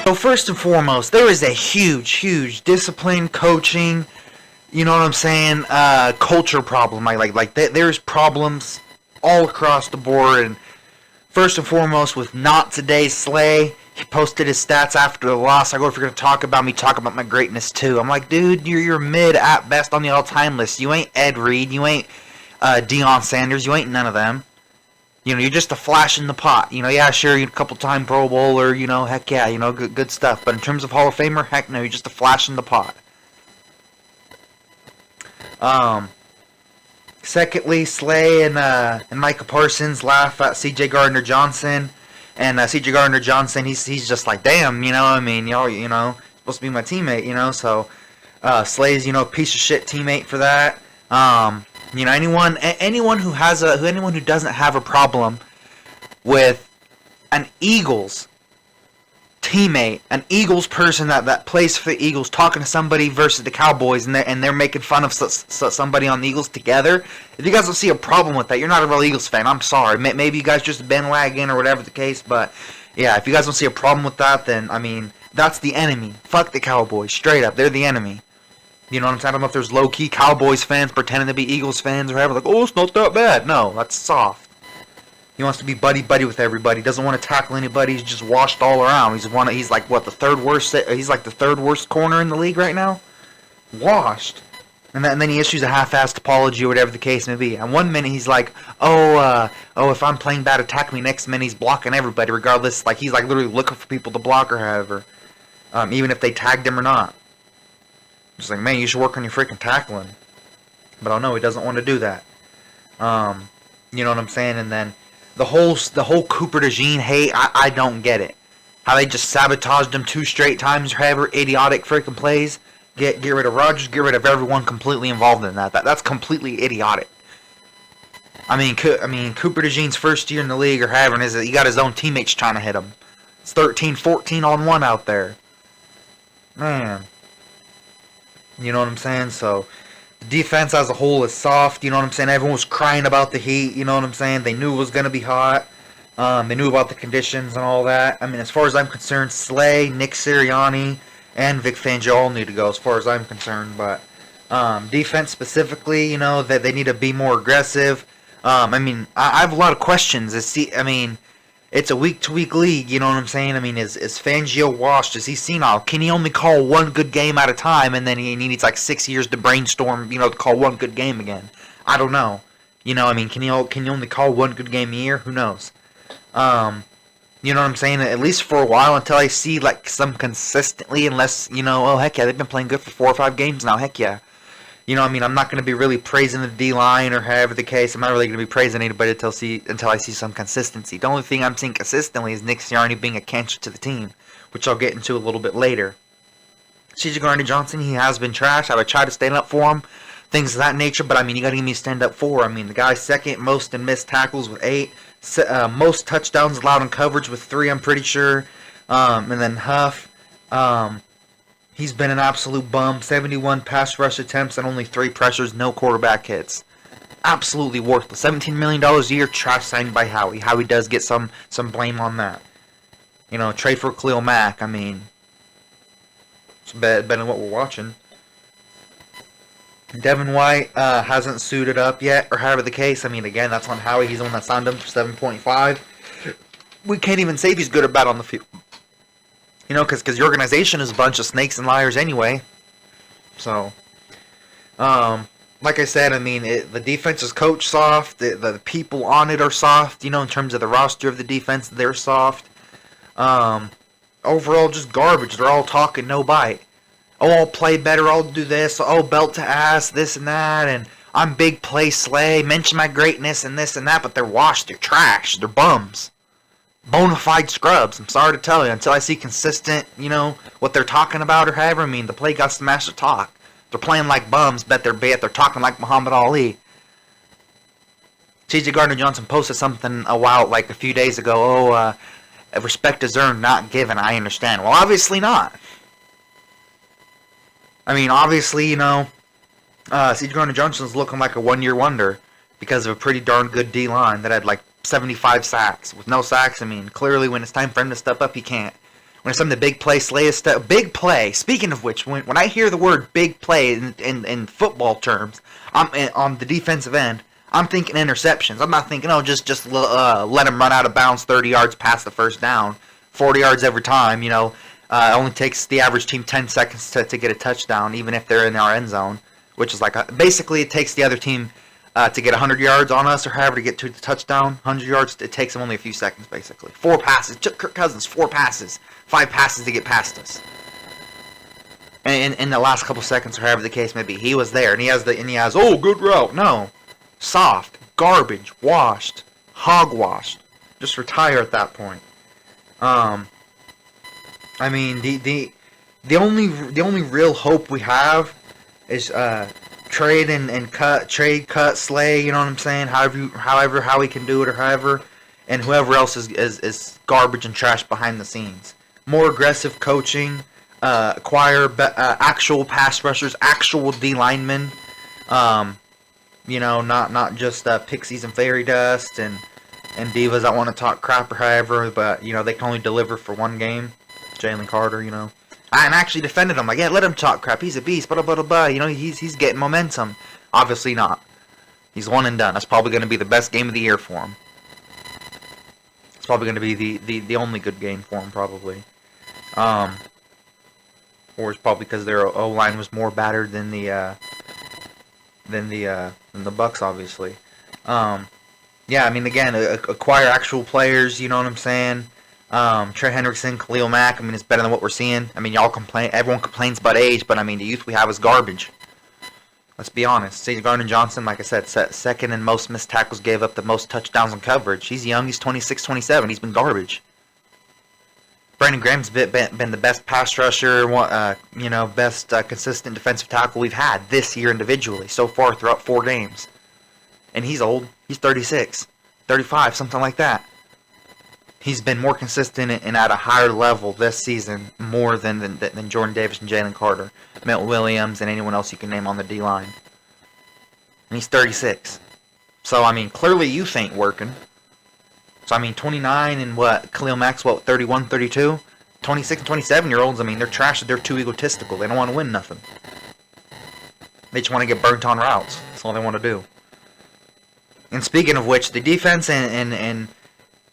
So first and foremost, there is a huge discipline, coaching, you know what I'm saying, culture problem. There's problems all across the board. And first and foremost, with not today's Slay, he posted his stats after the loss. I go, if you're gonna talk about me, talk about my greatness too. I'm like, dude, you're mid at best on the all-time list. You ain't Ed Reed. You ain't Deion Sanders. You ain't none of them. You know, you're just a flash in the pot. You know, yeah, sure, you're a couple-time Pro Bowler, you know, heck yeah, you know, good stuff. But in terms of Hall of Famer, heck no, you're just a flash in the pot. Secondly, Slay and Micah Parsons laugh at C.J. Gardner-Johnson. And C.J. Gardner-Johnson, he's just like, damn, you know, I mean, y'all, you know, supposed to be my teammate, you know, so Slay's, you know, a piece of shit teammate for that. You know, anyone who doesn't have a problem with an Eagles teammate, an Eagles person that plays for the Eagles, talking to somebody versus the Cowboys, and they're making fun of somebody on the Eagles together. If you guys don't see a problem with that, you're not a real Eagles fan. I'm sorry. Maybe you guys just bandwagon or whatever the case, but yeah, if you guys don't see a problem with that, then I mean, that's the enemy. Fuck the Cowboys, straight up. They're the enemy. You know what I'm saying? I don't know if there's low-key Cowboys fans pretending to be Eagles fans or whatever. Like, oh, it's not that bad. No, that's soft. He wants to be buddy-buddy with everybody. He doesn't want to tackle anybody. He's just washed all around. He's like, what, the third worst? He's like the third worst corner in the league right now? Washed. And then he issues a half-assed apology or whatever the case may be. And one minute he's like, if I'm playing bad, attack me. Next minute he's blocking everybody regardless. Like, he's like literally looking for people to block or however. Even if they tagged him or not. Just like, man, you should work on your freaking tackling. But I know he doesn't want to do that. You know what I'm saying? And then the whole Cooper DeJean hate, I don't get it. How they just sabotaged him 2 straight times or however idiotic freaking plays. Get rid of Rodgers, get rid of everyone completely involved in that. That's completely idiotic. I mean, Cooper DeJean's first year in the league or however, he got his own teammates trying to hit him. It's 13, 14 on 1 out there. Man. You know what I'm saying? So, the defense as a whole is soft. You know what I'm saying? Everyone was crying about the heat. You know what I'm saying? They knew it was going to be hot. They knew about the conditions and all that. I mean, as far as I'm concerned, Slay, Nick Sirianni, and Vic Fangio all need to go as far as I'm concerned. But defense specifically, you know, that they need to be more aggressive. I mean, I have a lot of questions. It's a week-to-week league, you know what I'm saying? I mean, is Fangio washed? Is he senile? Can he only call one good game at a time, and then he needs like 6 years to brainstorm, you know, to call one good game again? I don't know. You know, I mean, can he only call one good game a year? Who knows? You know what I'm saying? At least for a while until I see like some consistently, unless, you know, oh, heck yeah, they've been playing good for 4 or 5 games now, heck yeah. You know, I mean, I'm not going to be really praising the D-line or however the case. I'm not really going to be praising anybody until I see some consistency. The only thing I'm seeing consistently is Nick Sirianni being a cancer to the team, which I'll get into a little bit later. C.J. Gardner-Johnson, he has been trash. I would try to stand up for him, things of that nature, but I mean, you got to give me a stand up for. I mean, the guy's second most in missed tackles with 8, most touchdowns allowed in coverage with 3, I'm pretty sure. And then Huff, he's been an absolute bum. 71 pass rush attempts and only 3 pressures, no quarterback hits. Absolutely worthless. $17 million a year, trash signed by Howie. Howie does get some blame on that. You know, trade for Khalil Mack. I mean, it's better than what we're watching. Devin White hasn't suited up yet, or however the case. I mean, again, that's on Howie. He's the one that signed him for 7.5. We can't even say if he's good or bad on the field. You know, because your organization is a bunch of snakes and liars anyway. So, like I said, I mean, the defense is coach soft. The people on it are soft. You know, in terms of the roster of the defense, they're soft. Overall, just garbage. They're all talking, no bite. Oh, I'll play better. I'll do this. Oh, belt to ass, this and that. And I'm big play Slay. Mention my greatness and this and that. But they're washed. They're trash. They're bums. Bonafide scrubs. I'm sorry to tell you. Until I see consistent, you know, what they're talking about or however. I mean, the play got smashed to talk. They're playing like bums. Bet they're talking like Muhammad Ali. C.J. Gardner-Johnson posted something a few days ago. Oh, respect is earned, not given. I understand. Well, obviously not. I mean, obviously, you know, C.J. Gardner-Johnson's looking like a one-year wonder because of a pretty darn good D-line that had like 75 sacks. With no sacks, I mean, clearly when it's time for him to step up, he can't. when it's something the big play, Slay is stuff. Big play. Speaking of which, when I hear the word big play in football terms, on the defensive end, I'm thinking interceptions. I'm not thinking, just let him run out of bounds 30 yards past the first down, 40 yards every time. It only takes the average team 10 seconds to get a touchdown, even if they're in our end zone, which is basically it takes the other team to get 100 yards on us or however to get to the touchdown. 100 yards, it takes them only a few seconds, basically. 4 passes. Kirk Cousins, 4 passes. 5 passes to get past us. And in the last couple seconds or however the case may be, he was there, and he has good route. No. Soft, garbage, washed, hogwashed. Just retire at that point. I mean, the only real hope we have is trade cut, Slay. You know what I'm saying? However, how we can do it or however, and whoever else is garbage and trash behind the scenes. More aggressive coaching, acquire actual pass rushers, actual D linemen. Not just pixies and fairy dust and divas that want to talk crap or however, but they can only deliver for one game. Jalen Carter, and I actually defended him. Let him talk crap. He's a beast. Blah blah blah blah. He's getting momentum. Obviously not. He's one and done. That's probably going to be the best game of the year for him. It's probably going to be the only good game for him, probably. Or it's probably because their O-line was more battered than the Bucks, obviously. Again, acquire actual players. You know what I'm saying? Trey Hendrickson, Khalil Mack. It's better than what we're seeing. Y'all complain. Everyone complains about age, but the youth we have is garbage. Let's be honest. C.J. Gardner-Johnson, like I said, second in most missed tackles, gave up the most touchdowns in coverage. He's young. He's 26, 27. He's been garbage. Brandon Graham's been the best pass rusher, best consistent defensive tackle we've had this year individually so far throughout 4 games. And he's old. He's 36, 35, something like that. He's been more consistent and at a higher level this season more than Jordan Davis and Jalen Carter, Milton Williams, and anyone else you can name on the D-line. And he's 36. So, clearly youth ain't working. So, 29 and Khalil Mack's 31, 32? 26 and 27-year-olds, they're trash. They're too egotistical. They don't want to win nothing. They just want to get burnt on routes. That's all they want to do. And speaking of which, the defense and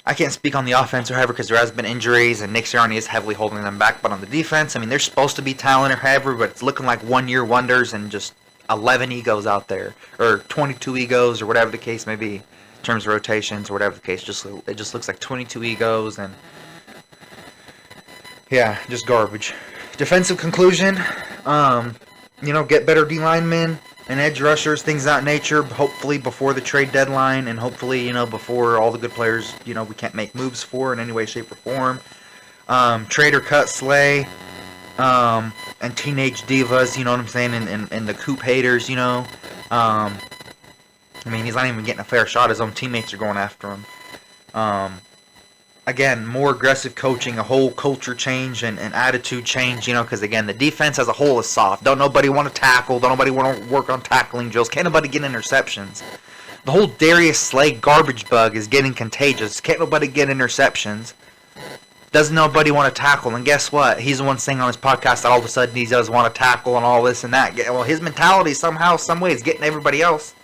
I can't speak on the offense or however because there has been injuries and Nick Sirianni is heavily holding them back. But on the defense, they're supposed to be talent or however, but it's looking like one-year wonders and just 11 egos out there. Or 22 egos or whatever the case may be. In terms of rotations or whatever the case. It just looks like 22 egos and yeah, just garbage. Defensive conclusion, get better D linemen and edge rushers, things of that nature, hopefully before the trade deadline and hopefully, before all the good players, we can't make moves for in any way, shape, or form. Trade or cut Slay, and teenage divas, you know what I'm saying, and the Coop haters, he's not even getting a fair shot. His own teammates are going after him. Again, more aggressive coaching, a whole culture change and attitude change, because, again, the defense as a whole is soft. Don't nobody want to tackle. Don't nobody want to work on tackling drills. Can't nobody get interceptions. The whole Darius Slay garbage bug is getting contagious. Can't nobody get interceptions. Doesn't nobody want to tackle. And guess what? He's the one saying on his podcast that all of a sudden he does want to tackle and all this and that. Well, his mentality somehow, some way is getting everybody else.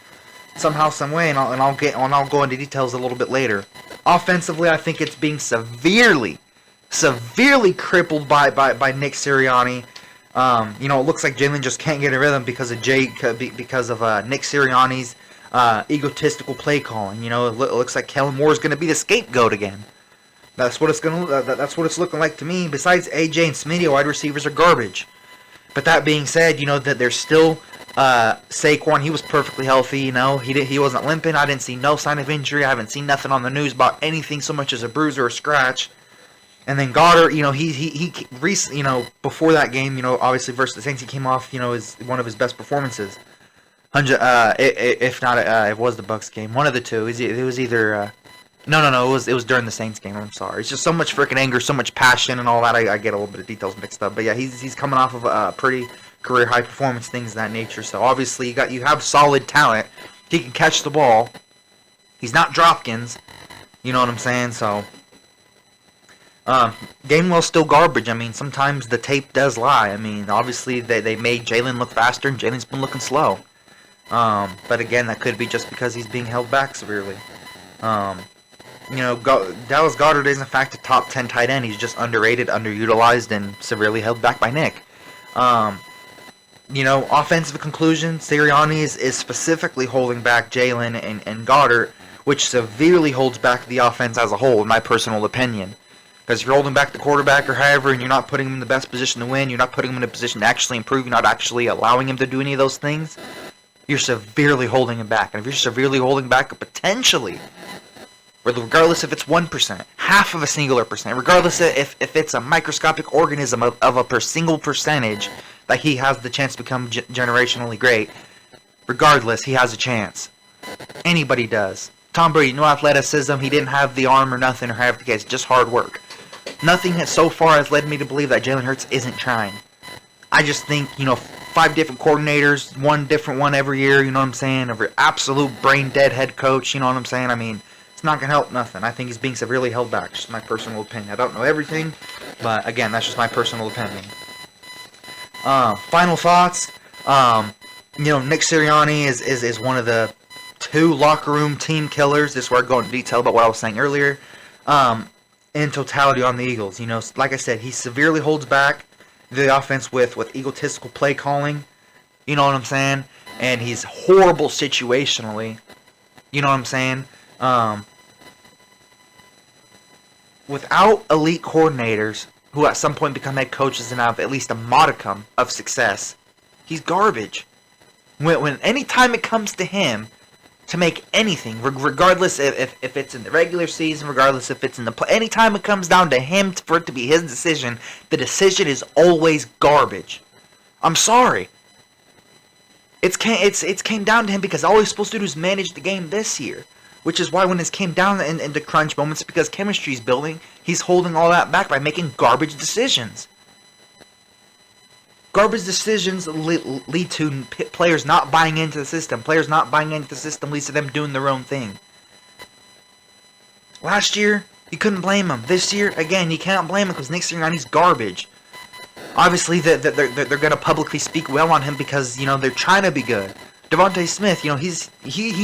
Somehow, some way, and I'll go into details a little bit later. Offensively, I think it's being severely crippled by Nick Sirianni. It looks like Jalen just can't get a rhythm because of Nick Sirianni's egotistical play calling. It looks like Kellen Moore is going to be the scapegoat again. That's what it's looking like to me. Besides AJ and Smitty, wide receivers are garbage. But that being said, that there's still Saquon. He was perfectly healthy. He wasn't limping. I didn't see no sign of injury. I haven't seen nothing on the news about anything so much as a bruise or a scratch. And then Goddard, he recently, before that game, obviously versus the Saints, he came off, is one of his best performances. If not, it was the Bucks game. One of the two. It was either. No. It was during the Saints game. I'm sorry. It's just so much freaking anger, so much passion, and all that. I get a little bit of details mixed up. But yeah, he's coming off of a pretty career high performance, things of that nature. So obviously you have solid talent. He can catch the ball. He's not Dropkins. You know what I'm saying? So Gainwell's still garbage. I mean, sometimes the tape does lie. I mean, obviously they made Jalen look faster, and Jalen's been looking slow. But again, that could be just because he's being held back severely. Dallas Goedert is in fact a top 10 tight end. He's just underrated, underutilized, and severely held back by Nick. Offensive conclusion, Sirianni is specifically holding back Jalen and Goddard, which severely holds back the offense as a whole, in my personal opinion. Because if you're holding back the quarterback or however, and you're not putting him in the best position to win, you're not putting him in a position to actually improve, you're not actually allowing him to do any of those things, you're severely holding him back. And if you're severely holding back, potentially, regardless if it's 1%, half of a singular percent, regardless if it's a microscopic organism of a single percentage, that he has the chance to become generationally great, regardless, he has a chance. Anybody does. Tom Brady, no athleticism, he didn't have the arm or nothing, or have the case, just hard work. Nothing so far has led me to believe that Jalen Hurts isn't trying. I just think, 5 different coordinators, one different one every year, you know what I'm saying? Every absolute brain-dead head coach, you know what I'm saying? I mean, it's not going to help nothing. I think he's being severely held back, just my personal opinion. I don't know everything, but again, that's just my personal opinion. Final thoughts, Nick Sirianni is one of the 2 locker room team killers. This is where I go into detail about what I was saying earlier. In totality on the Eagles, like I said, he severely holds back the offense with egotistical play calling. You know what I'm saying? And he's horrible situationally. You know what I'm saying? Without elite coordinators who at some point become head coaches and have at least a modicum of success, he's garbage. When any time it comes to him to make anything, regardless if it's in the regular season, regardless if it's in the play, anytime it comes down to him for it to be his decision, the decision is always garbage. I'm sorry. It's came down to him because all he's supposed to do is manage the game this year. Which is why when it came down into crunch moments, because chemistry's building, he's holding all that back by making garbage decisions. Garbage decisions lead to players not buying into the system. Players not buying into the system leads to them doing their own thing. Last year, you couldn't blame him. This year, again, you can't blame him because Nick Sirianni's garbage. Obviously, they're going to publicly speak well on him because, they're trying to be good. Devontae Smith, he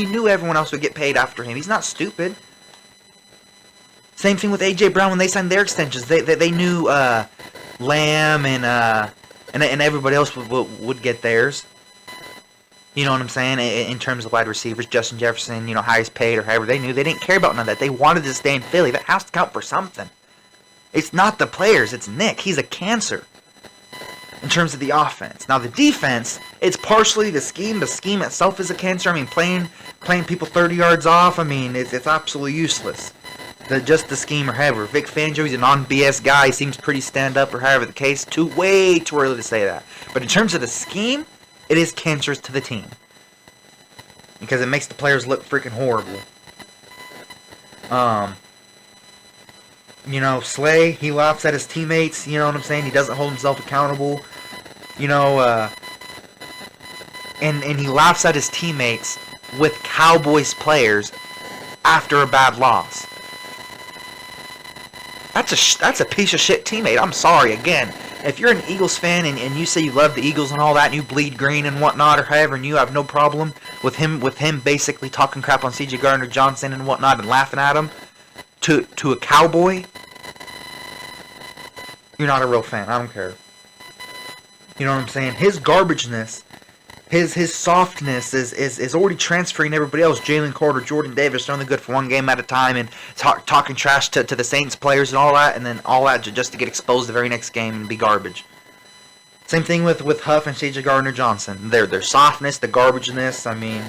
knew everyone else would get paid after him. He's not stupid. Same thing with A.J. Brown when they signed their extensions. They knew Lamb and everybody else would get theirs. You know what I'm saying? In terms of wide receivers, Justin Jefferson, highest paid or however, they didn't care about none of that. They wanted to stay in Philly. That has to count for something. It's not the players. It's Nick. He's a cancer in terms of the offense. Now the defense, it's partially the scheme. The scheme itself is a cancer. I mean, playing people 30 yards off, I mean, it's absolutely useless. Just the scheme or however. Vic Fangio, he's a non-BS guy. He seems pretty stand-up or however the case. Way too early to say that. But in terms of the scheme, it is cancerous to the team. Because it makes the players look freaking horrible. Slay, he laughs at his teammates, you know what I'm saying? He doesn't hold himself accountable. And he laughs at his teammates with Cowboys players after a bad loss. That's a piece of shit teammate. I'm sorry, again. If you're an Eagles fan and you say you love the Eagles and all that, and you bleed green and whatnot, or however, and you have no problem with him basically talking crap on C.J. Gardner-Johnson and whatnot and laughing at him to a Cowboy, you're not a real fan. I don't care. You know what I'm saying? His garbageness, his softness is already transferring everybody else. Jalen Carter, Jordan Davis, they're only good for one game at a time, and talking trash to the Saints players and all that, and then all that just to get exposed the very next game and be garbage. Same thing with Huff and C.J. Gardner-Johnson. Their softness, the garbageness, I mean,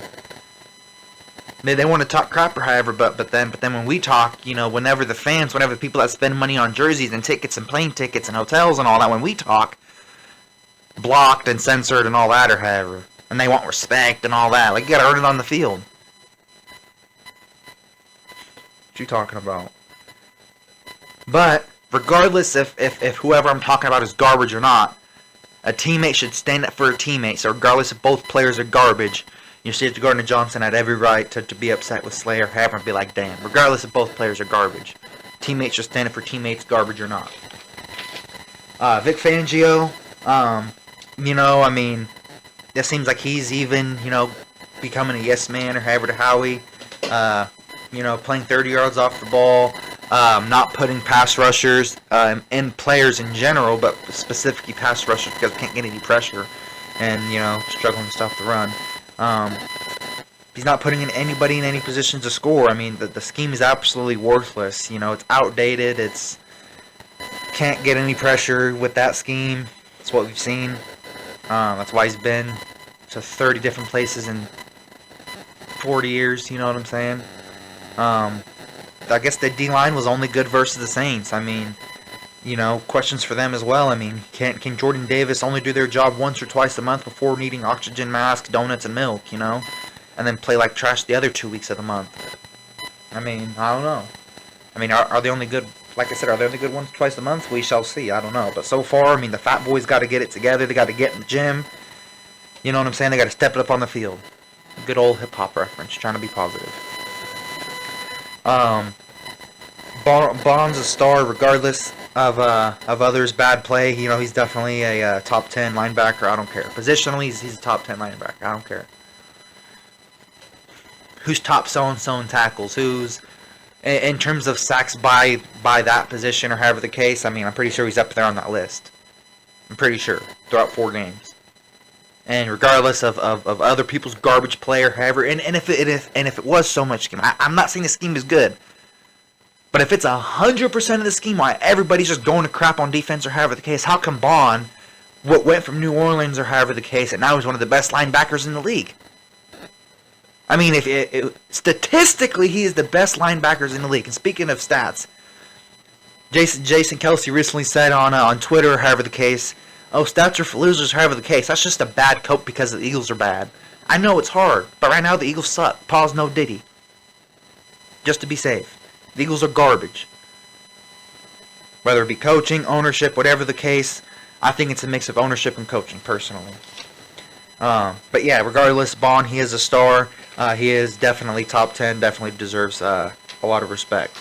they want to talk crap or however, but then when we talk, whenever the people that spend money on jerseys and tickets and plane tickets and hotels and all that, when we talk, blocked and censored and all that or however, and they want respect and all that, like, you gotta earn it on the field. What you talking about? But regardless if whoever I'm talking about is garbage or not, a teammate should stand up for a teammate. So regardless if both players are garbage, you see that Gardner-Johnson had every right to be upset with Slayer, have him be like, damn. Regardless if both players are garbage, Teammates just standing for teammates, garbage or not. Vic Fangio, I mean, it seems like he's even, becoming a yes man or however to Howie. Playing 30 yards off the ball, not putting pass rushers and players in general, but specifically pass rushers because we can't get any pressure and, struggling to stop the run. He's not putting in anybody in any position to score. I mean, the scheme is absolutely worthless. It's outdated. It's can't get any pressure with that scheme. That's what we've seen. That's why he's been to 30 different places in 40 years. You know what I'm saying? I guess the D-line was only good versus the Saints. I mean, questions for them as well. I mean, can Jordan Davis only do their job once or twice a month before needing oxygen masks, donuts, and milk, and then play like trash the other 2 weeks of the month? I mean, I don't know. I mean, are they only good, like I said, are they only good once or twice a month? We shall see. I don't know. But so far, I mean, the fat boys got to get it together. They got to get in the gym. You know what I'm saying? They got to step it up on the field. Good old hip-hop reference, trying to be positive. Bond's a star regardless of others' bad play. He's definitely a top 10 linebacker. I don't care. Positionally, he's a top 10 linebacker. I don't care. Who's top so-and-so in tackles? Who's, in terms of sacks by that position or however the case, I mean, I'm pretty sure he's up there on that list. I'm pretty sure. Throughout 4 games. And regardless of other people's garbage play or however, and if it was so much scheme, I'm not saying the scheme is good. But if it's 100% of the scheme, why everybody's just going to crap on defense or however the case, how come Bond, what went from New Orleans or however the case, and now he's one of the best linebackers in the league? I mean, statistically, he is the best linebackers in the league. And speaking of stats, Jason Kelsey recently said on Twitter or however the case, oh, stats are for losers, however the case. That's just a bad cope because the Eagles are bad. I know it's hard, but right now the Eagles suck. Pause, no diddy. Just to be safe. The Eagles are garbage. Whether it be coaching, ownership, whatever the case, I think it's a mix of ownership and coaching, personally. But yeah, regardless, Bond, he is a star. He is definitely top 10, definitely deserves a lot of respect.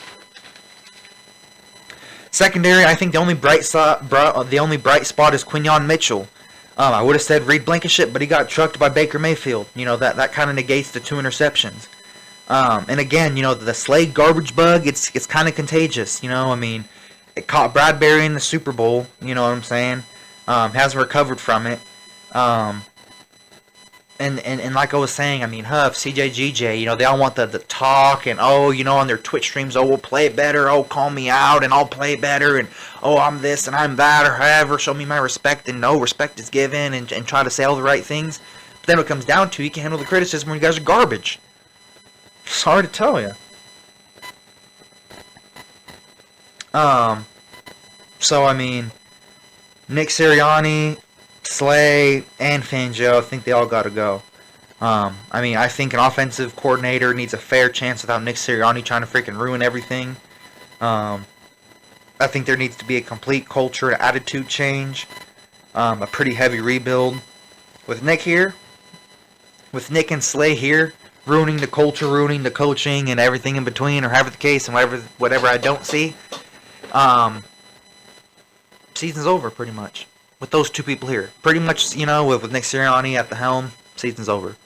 Secondary, I think the only bright spot is Quinyon Mitchell. I would have said Reed Blankenship, but he got trucked by Baker Mayfield. That kind of negates the 2 interceptions. And again, the Slade garbage bug, it's kind of contagious. I mean, it caught Bradbury in the Super Bowl. You know what I'm saying? Hasn't recovered from it. And like I was saying, I mean, Huff, CJ, GJ, they all want the talk and, on their Twitch streams, we'll play better, call me out and I'll play better, and, I'm this and I'm that, or however, show me my respect, and no, respect is given, and try to say all the right things. But then what it comes down to, you can handle the criticism when you guys are garbage. Sorry to tell you. So, I mean, Nick Sirianni, Slay, and Fangio, I think they all got to go. I mean, I think an offensive coordinator needs a fair chance without Nick Sirianni trying to freaking ruin everything. I think there needs to be a complete culture and attitude change. A pretty heavy rebuild. With Nick and Slay here, ruining the culture, ruining the coaching, and everything in between, or however the case, and whatever I don't see, season's over, pretty much. With those 2 people here. Pretty much, with Nick Sirianni at the helm, season's over.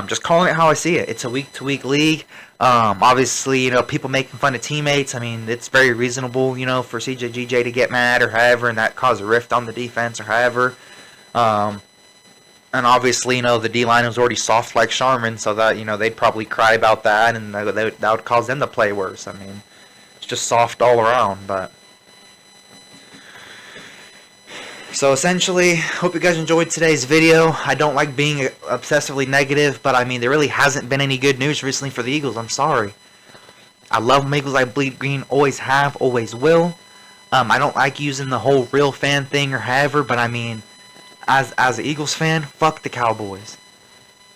Just calling it how I see it. It's a week-to-week league. Obviously, people making fun of teammates. I mean, it's very reasonable, for CJ, GJ to get mad or however, and that cause a rift on the defense or however. And obviously, the D-line was already soft like Sharman, so that, they'd probably cry about that, and that would cause them to play worse. I mean, it's just soft all around, but... So essentially, hope you guys enjoyed today's video. I don't like being obsessively negative, but I mean, there really hasn't been any good news recently for the Eagles. I'm sorry. I love them Eagles. I bleed green. Always have, always will. I don't like using the whole real fan thing or however, but I mean, as an Eagles fan, fuck the Cowboys.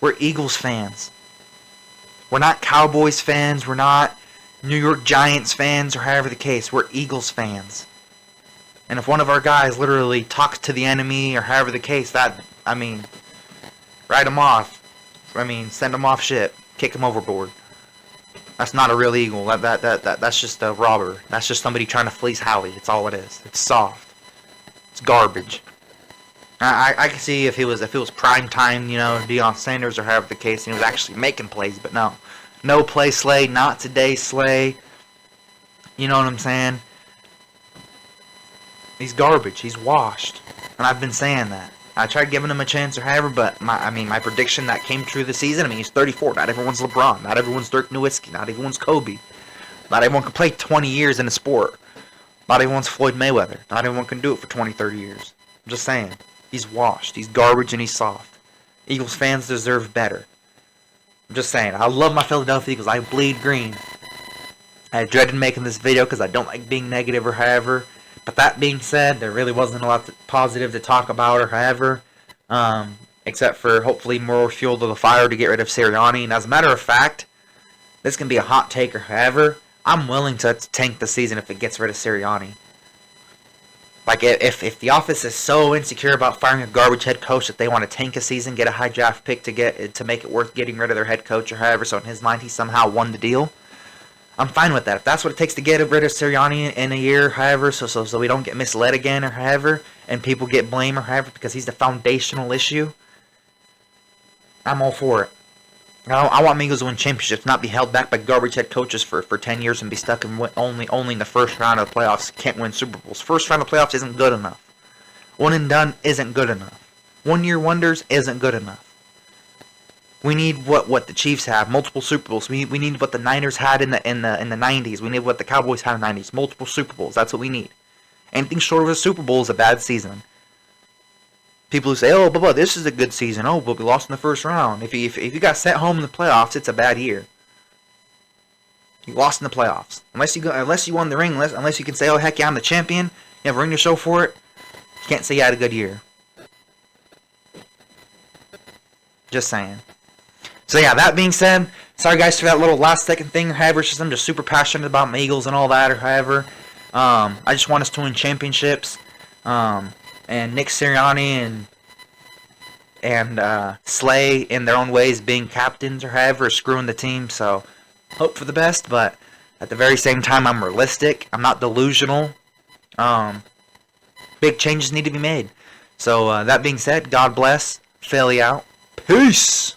We're Eagles fans. We're not Cowboys fans. We're not New York Giants fans or however the case. We're Eagles fans. And if one of our guys literally talks to the enemy or however the case, write him off. Send him off ship. Kick him overboard. That's not a real Eagle. That's just a robber. That's just somebody trying to fleece Howie. It's all it is. It's soft. It's garbage. I can see if it was prime time, Deion Sanders or however the case, and he was actually making plays, but no play Slay, not today Slay. You know what I'm saying? He's garbage. He's washed, and I've been saying that. I tried giving him a chance or however, but my prediction that came true this season. He's 34. Not everyone's LeBron. Not everyone's Dirk Nowitzki. Not everyone's Kobe. Not everyone can play 20 years in a sport. Not everyone's Floyd Mayweather. Not everyone can do it for 20, 30 years. I'm just saying. He's washed. He's garbage and he's soft. Eagles fans deserve better. I'm just saying. I love my Philadelphia Eagles. I bleed green. I dreaded making this video because I don't like being negative or however. But that being said, there really wasn't a lot positive to talk about or however. Except for hopefully more fuel to the fire to get rid of Sirianni. And as a matter of fact, this can be a hot take or however. I'm willing to tank the season if it gets rid of Sirianni. Like, if the office is so insecure about firing a garbage head coach that they want to tank a season, get a high draft pick to make it worth getting rid of their head coach or however, so in his mind he somehow won the deal, I'm fine with that. If that's what it takes to get rid of Sirianni in a year, however, so we don't get misled again or however, and people get blame or however because he's the foundational issue, I'm all for it. I want Eagles to win championships, not be held back by garbage head coaches for 10 years and be stuck in only in the first round of the playoffs. Can't win Super Bowls. First round of playoffs isn't good enough. One and done isn't good enough. 1 year wonders isn't good enough. We need what the Chiefs have, multiple Super Bowls. We need what the Niners had in the 90s. We need what the Cowboys had in the 90s, multiple Super Bowls. That's what we need. Anything short of a Super Bowl is a bad season. People who say, "Oh, but this is a good season. Oh, but we lost in the first round." If you got sent home in the playoffs, it's a bad year. You lost in the playoffs. Unless you won the ring, unless you can say, "Oh, heck yeah, I'm the champion." You have a ring to show for it. You can't say you had a good year. Just saying. So yeah, that being said, sorry guys for that little last second thing. However, it's just I'm just super passionate about my Eagles and all that. Or however, I just want us to win championships. And Nick Sirianni and Slay in their own ways being captains or however is screwing the team. So hope for the best, but at the very same time I'm realistic. I'm not delusional. Big changes need to be made. So that being said, God bless. Philly out. Peace.